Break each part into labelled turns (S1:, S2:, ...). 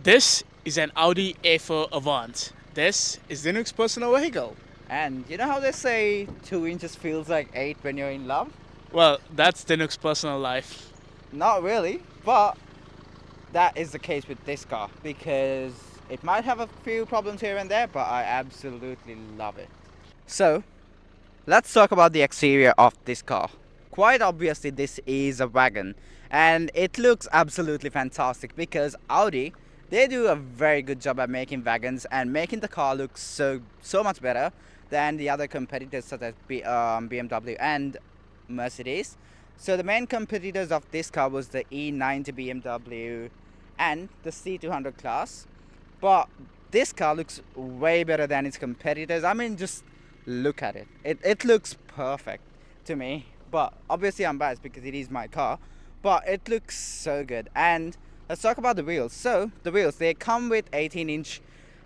S1: This is an Audi A4 Avant. This is Linux's personal vehicle.
S2: And you know how they say 2 inches feels like 8 when you're in love?
S1: Well, that's Linux's personal life.
S2: Not really, but that is the case with this car because it might have a few problems here and there, but I absolutely love it. So, let's talk about the exterior of this car. Quite obviously, this is a wagon, and it looks absolutely fantastic because Audi, they do a very good job at making wagons and making the car look so much better than the other competitors such as BMW and Mercedes. So the main competitors of this car was the E90 BMW and the C200 class, but this car looks way better than its competitors. I mean, just look at it. It looks perfect to me. But obviously I'm biased because it is my car. But it looks so good. And let's talk about the wheels. So the wheels, they come with 18-inch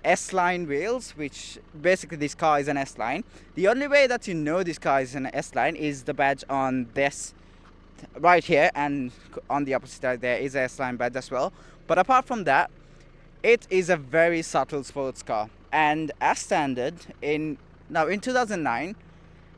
S2: S-line wheels, which basically this car is an S-line. The only way that you know this car is an S-line is the badge on this right here, and on the opposite side there is a S-line badge as well. But apart from that, it is a very subtle sports car, and as standard in 2009,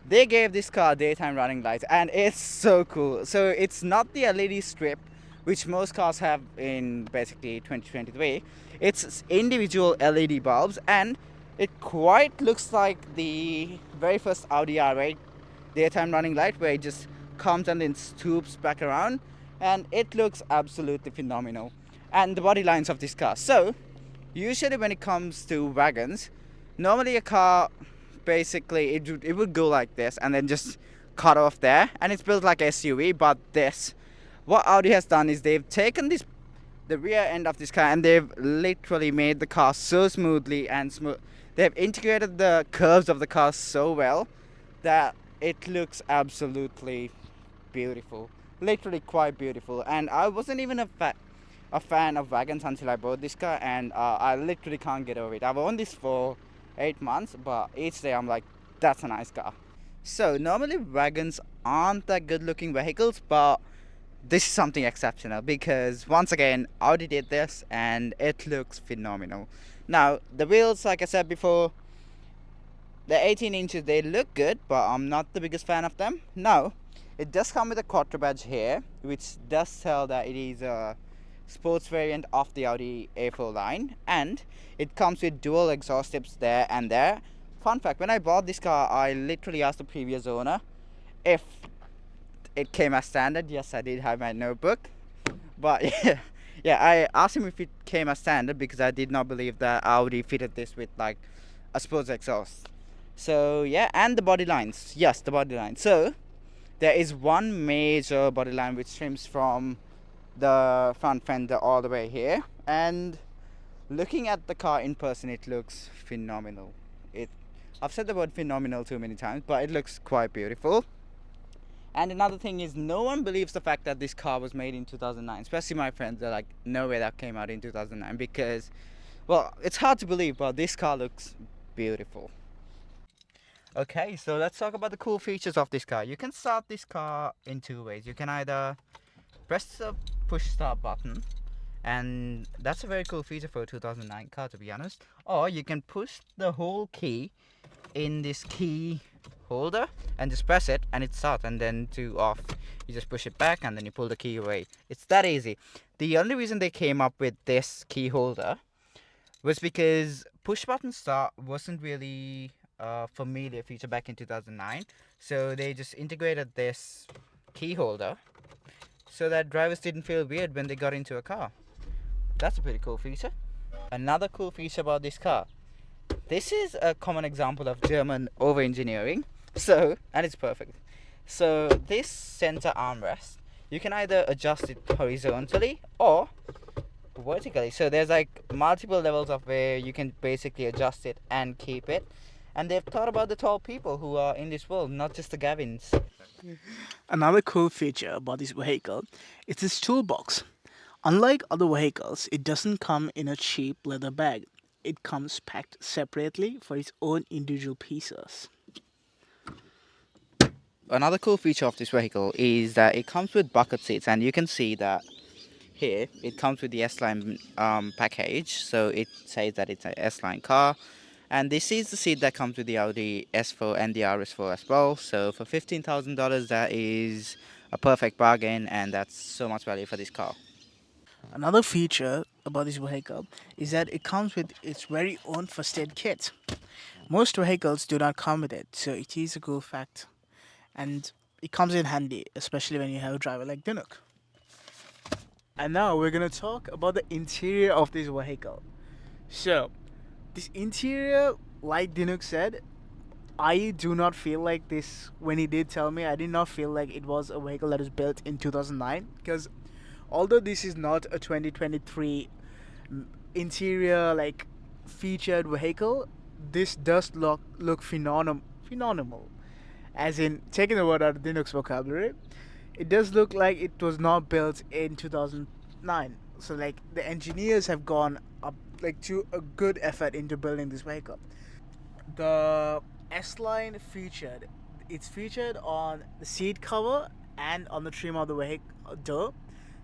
S2: they gave this car daytime running lights, and it's so cool. So it's not the LED strip which most cars have in basically 2023. It's individual LED bulbs, and it quite looks like the very first Audi R8 daytime running light, where it just comes and then stoops back around, and it looks absolutely phenomenal. And the body lines of this car. So usually when it comes to wagons, normally a car basically it would go like this and then just cut off there, and it's built like SUV. But this, what Audi has done is they've taken this the rear end of this car and they've literally made the car so smoothly and smooth. They've integrated the curves of the car so well that it looks absolutely beautiful, literally quite beautiful. And I wasn't even a fan of wagons until I bought this car, and I literally can't get over it. I've owned this for 8 months, but each day I'm like, that's a nice car. So normally wagons aren't that good looking vehicles, but this is something exceptional because once again Audi did this and it looks phenomenal. Now the wheels, like I said before, the 18 inches, they look good, but I'm not the biggest fan of them. Now it does come with a Quattro badge here, which does tell that it is a sports variant of the Audi A4 line, and it comes with dual exhaust tips there and there. Fun fact, when I bought this car, I literally asked the previous owner if it came as standard. Yes, I did have my notebook, but yeah, I asked him if it came as standard because I did not believe that Audi fitted this with like a sports exhaust. So yeah, and the body lines. Yes, the body line. So there is one major body line which trims from the front fender all the way here, and looking at the car in person, it looks phenomenal. it I've said the word phenomenal too many times, but it looks quite beautiful. And another thing is, no one believes the fact that this car was made in 2009, especially my friends. They're like, no way that came out in 2009, because, well, it's hard to believe, but this car looks beautiful. Okay, so let's talk about the cool features of this car. You can start this car in two ways. You can either press the push start button, and that's a very cool feature for a 2009 car, to be honest. Or you can push the whole key in this key holder and just press it and it starts, and then to off you just push it back and then you pull the key away. It's that easy. The only reason they came up with this key holder was because push button start wasn't really a familiar feature back in 2009, so they just integrated this key holder so that drivers didn't feel weird when they got into a car. That's a pretty cool feature. Another cool feature about this car, this is a common example of German over engineering. So, and it's perfect. So this center armrest, you can either adjust it horizontally or vertically. So there's like multiple levels of where you can basically adjust it and keep it. And they've thought about the tall people who are in this world, not just the Gavins.
S1: Another cool feature about this vehicle is its toolbox. Unlike other vehicles, it doesn't come in a cheap leather bag. It comes packed separately for its own individual pieces.
S2: Another cool feature of this vehicle is that it comes with bucket seats, and you can see that here, it comes with the S-line package, so it says that it's an S-line car. And this is the seat that comes with the Audi S4 and the RS4 as well. So for $15,000, that is a perfect bargain, and that's so much value for this car.
S1: Another feature about this vehicle is that it comes with its very own first aid kit. Most vehicles do not come with it, so it is a cool fact. And it comes in handy, especially when you have a driver like Dinuk. And now we're gonna talk about the interior of this vehicle. So, this interior, like Dinuk said, I do not feel like this. When he did tell me, I did not feel like it was a vehicle that was built in 2009. Because although this is not a 2023 interior like featured vehicle, this does look phenomenal. As in, taking the word out of Linux vocabulary, it does look like it was not built in 2009. So like the engineers have gone up like to a good effort into building this vehicle. The S-line featured, it's featured on the seat cover and on the trim of the vehicle door.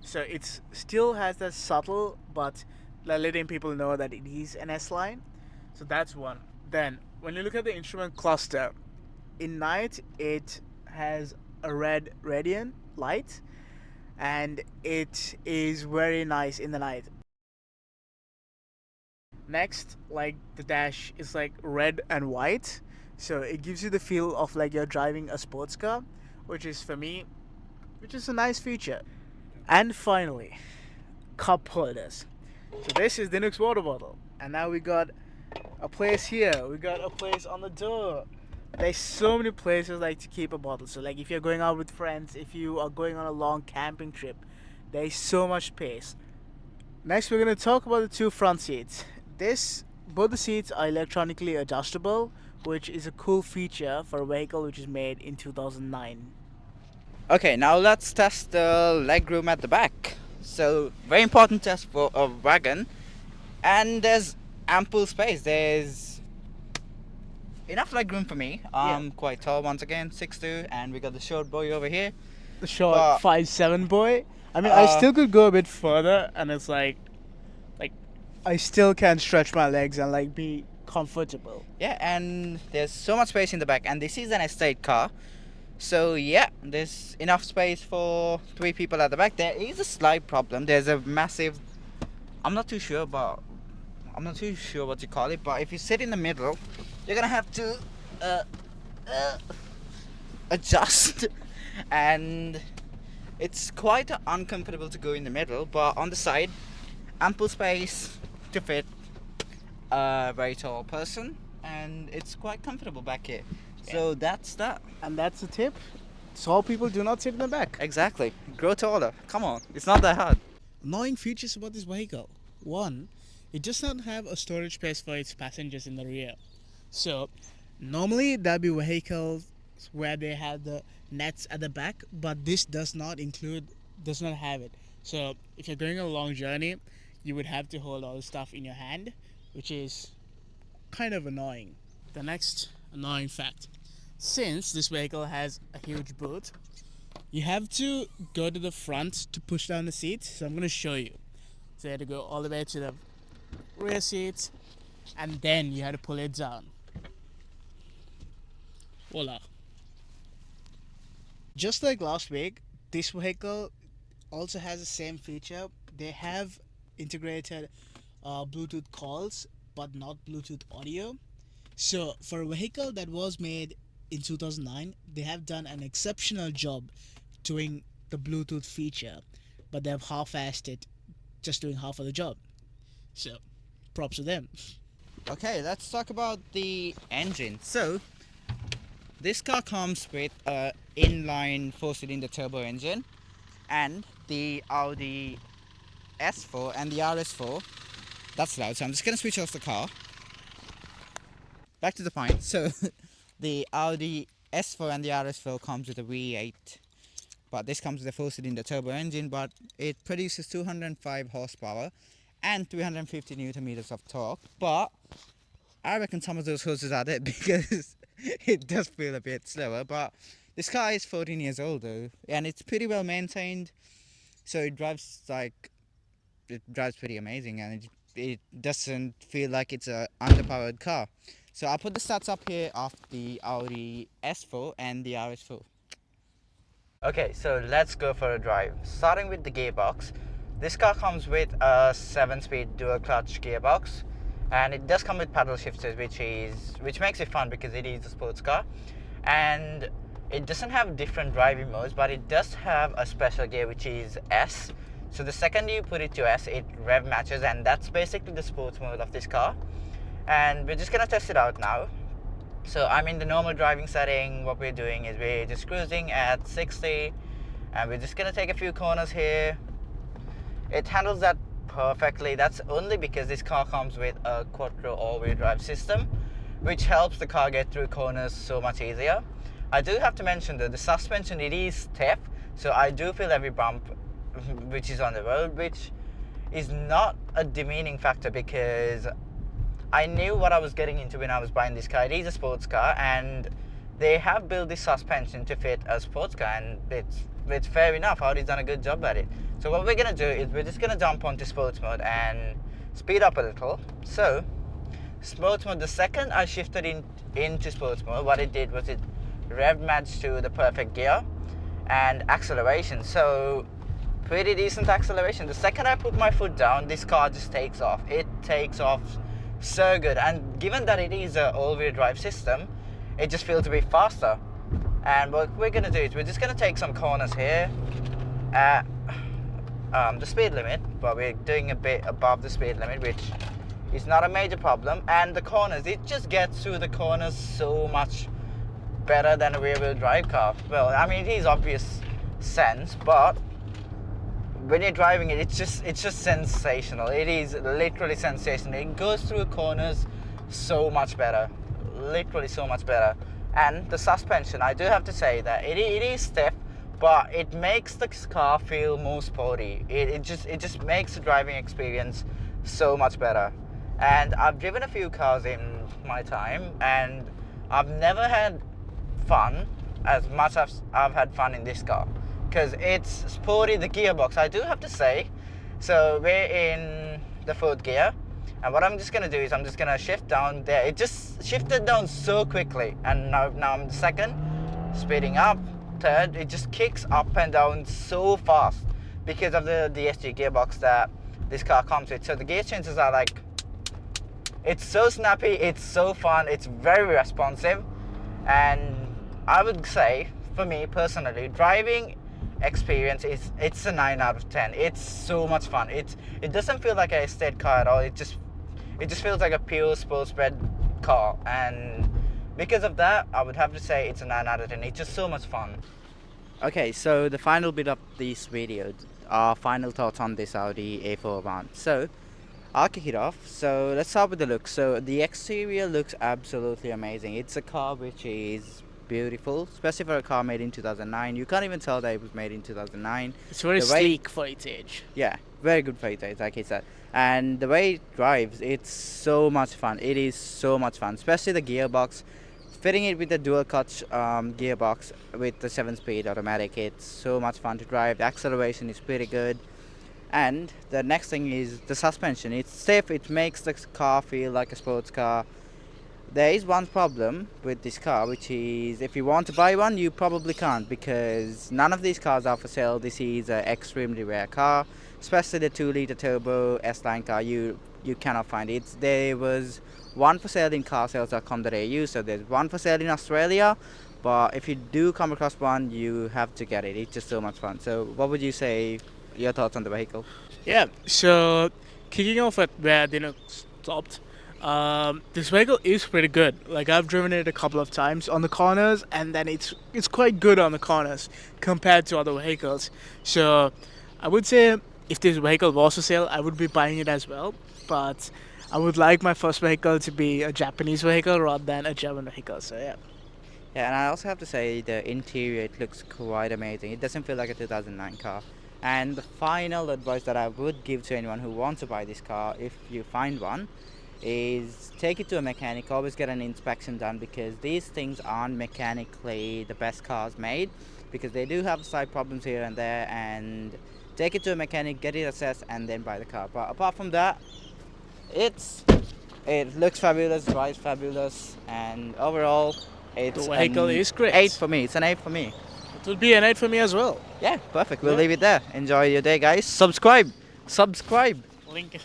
S1: So it still has that subtle but letting people know that it is an S-line. So that's one. Then when you look at the instrument cluster, in night it has a red radiant light, and it is very nice in the night. Next, like the dash is like red and white, so it gives you the feel of like you're driving a sports car, which is for me, which is a nice feature. And finally, cup holders. So this is the next water bottle, and now we got a place here. We got a place on the door. There's so many places like to keep a bottle. So like if you're going out with friends, if you are going on a long camping trip, there's so much space. Next, we're gonna talk about the two front seats. Both the seats are electronically adjustable, which is a cool feature for a vehicle which is made in 2009.
S2: Okay, now let's test the legroom at the back. So, very important test for a wagon, and there's ample space. There's enough legroom for me.
S1: Yeah.
S2: I'm quite tall once again, 6'2", and we got the short boy over here.
S1: The short
S2: But
S1: 5'7" boy. I mean, I
S2: uh,
S1: still could go a bit further, and it's like I still can stretch my legs and like be comfortable.
S2: yeah, and there's so much space in the back, and this is an estate car. So yeah, there's enough space for 3 people at the back. There is a slight problem. There's a massive. I'm not too sure, but I'm not too sure what you call it. But if you sit in the middle, you're gonna have to uh, uh, adjust, and it's quite uncomfortable to go in the middle. But on the side, ample space to fit a very tall person, and it's quite comfortable back here. So that's that.
S1: And that's a tip. Tall people do not sit in the back.
S2: Exactly. Grow taller. Come on. It's not that hard.
S1: Annoying features about this vehicle. One, it does not have a storage space for its passengers in the rear. So, normally there'll be vehicles where they have the nets at the back, but this does not have it. So, if you're going on a long journey, you would have to hold all the stuff in your hand, which is kind of annoying. The next annoying fact: since this vehicle has a huge boot, you have to go to the front to push down the seat. So I'm going to show you. So you have to go all the way to the rear seat, and then you have to pull it down. Voila. Just like last week, this vehicle also has the same feature. They have integrated Bluetooth calls, but not Bluetooth audio. So for a vehicle that was made in 2009, they have done an exceptional job doing the Bluetooth feature, but they have half-assed it, just doing half of the job. So, props to them.
S2: Okay, let's talk about the engine. So, this car comes with a inline 4-cylinder turbo engine and the Audi S4 and the RS4. That's loud, so I'm just gonna switch off the car. Back to the point. So, the Audi S4 and the RS4 comes with a V8, but this comes with a 4-cylinder turbo engine, but it produces 205 horsepower and 350 newton meters of torque. But I reckon some of those horses are dead because it does feel a bit slower. But this car is 14 years old though, and it's pretty well maintained, so it drives like it drives pretty amazing, and it doesn't feel like it's a underpowered car. So I'll put the stats up here of the Audi S4 and the RS4. Okay, so let's go for a drive. Starting with the gearbox, this car comes with a 7-speed dual clutch gearbox, and it does come with paddle shifters, which makes it fun because it is a sports car. And it doesn't have different driving modes, but it does have a special gear which is S. So the second you put it to S, it rev matches, and that's basically the sports mode of this car. And we're just gonna test it out now. So I'm in the normal driving setting. What we're doing is we're just cruising at 60, and we're just gonna take a few corners here. It handles that perfectly. That's only because this car comes with a Quattro all-wheel drive system, which helps the car get through corners so much easier. I do have to mention though, the suspension, it is stiff, so I do feel every bump which is on the road, which is not a demeaning factor because I knew what I was getting into when I was buying this car. It is a sports car, and they have built this suspension to fit a sports car, and it's fair enough. Audi's done a good job at it. So what we're gonna do is we're just gonna jump onto sports mode and speed up a little. So sports mode, the second I shifted into sports mode, what it did was it rev matched to the perfect gear and acceleration. So pretty decent acceleration. The second I put my foot down, this car just takes off. It takes off so good, and given that it is an all-wheel drive system, it just feels a bit faster. And what we're gonna do is we're just gonna take some corners here at the speed limit, but we're doing a bit above the speed limit, which is not a major problem. And the corners, it just gets through the corners so much better than a rear-wheel drive car. Well, I mean, it is obvious sense, but when you're driving it, it's just sensational. It is literally sensational. It goes through corners so much better, literally so much better. And the suspension, I do have to say that it is stiff, but it makes the car feel more sporty. It just makes the driving experience so much better. And I've driven a few cars in my time, and I've never had fun as much as I've had fun in this car, because it's sporty. The gearbox, I do have to say, so we're in the fourth gear, and what I'm just gonna do is I'm just gonna shift down there. It just shifted down so quickly, and now I'm the second, speeding up, third. It just kicks up and down so fast because of the DSG gearbox that this car comes with. So the gear changes are like, it's so snappy, it's so fun, it's very responsive. And I would say, for me personally, driving experience it's a 9 out of 10. It's so much fun. It doesn't feel like a estate car at all. It just feels like a pure sports bred car, and because of that, I would have to say it's a 9 out of 10. It's just so much fun. Okay, so the final bit of this video, our final thoughts on this Audi A4 Avant. So I'll kick it off. So let's start with the look. So the exterior looks absolutely amazing. It's a car which is beautiful, especially for a car made in 2009. You can't even tell that it was made in 2009.
S1: It's very
S2: The way,
S1: sleek for its age.
S2: yeah, very good for its age, like I said. And the way it drives, it's so much fun. It is so much fun, especially the gearbox. Fitting it with the dual clutch gearbox with the 7-speed automatic, it's so much fun to drive. The acceleration is pretty good. And the next thing is the suspension. It's safe. It makes the car feel like a sports car. There is one problem with this car, which is if you want to buy one, you probably can't, because none of these cars are for sale. This is an extremely rare car, especially the 2-liter turbo S-line car. You cannot find it. There was one for sale in carsales.com.au, so there's one for sale in Australia. But if you do come across one, you have to get it. It's just so much fun. So what would you say, your thoughts on the vehicle?
S1: Yeah, so kicking off at where Dino stopped, this vehicle is pretty good. Like, I've driven it a couple of times on the corners, and then it's quite good on the corners compared to other vehicles. So I would say if this vehicle was for sale, I would be buying it as well. But I would like my first vehicle to be a Japanese vehicle rather than a German vehicle. So yeah.
S2: Yeah, and I also have to say the interior, it looks quite amazing. It doesn't feel like a 2009 car. And the final advice that I would give to anyone who wants to buy this car, if you find one, is take it to a mechanic. Always get an inspection done, because these things aren't mechanically the best cars made, because they do have slight problems here and there, and take it to a mechanic, get it assessed, and then buy the car. But apart from that, it's it looks fabulous, drives fabulous, and overall,
S1: The
S2: it's
S1: vehicle
S2: an
S1: is great.
S2: 8 for me. It's an 8 for me.
S1: It would be an 8 for me as well.
S2: Yeah, perfect. We'll
S1: Yeah.
S2: leave it there. Enjoy your day, guys. Subscribe. Subscribe.
S1: Link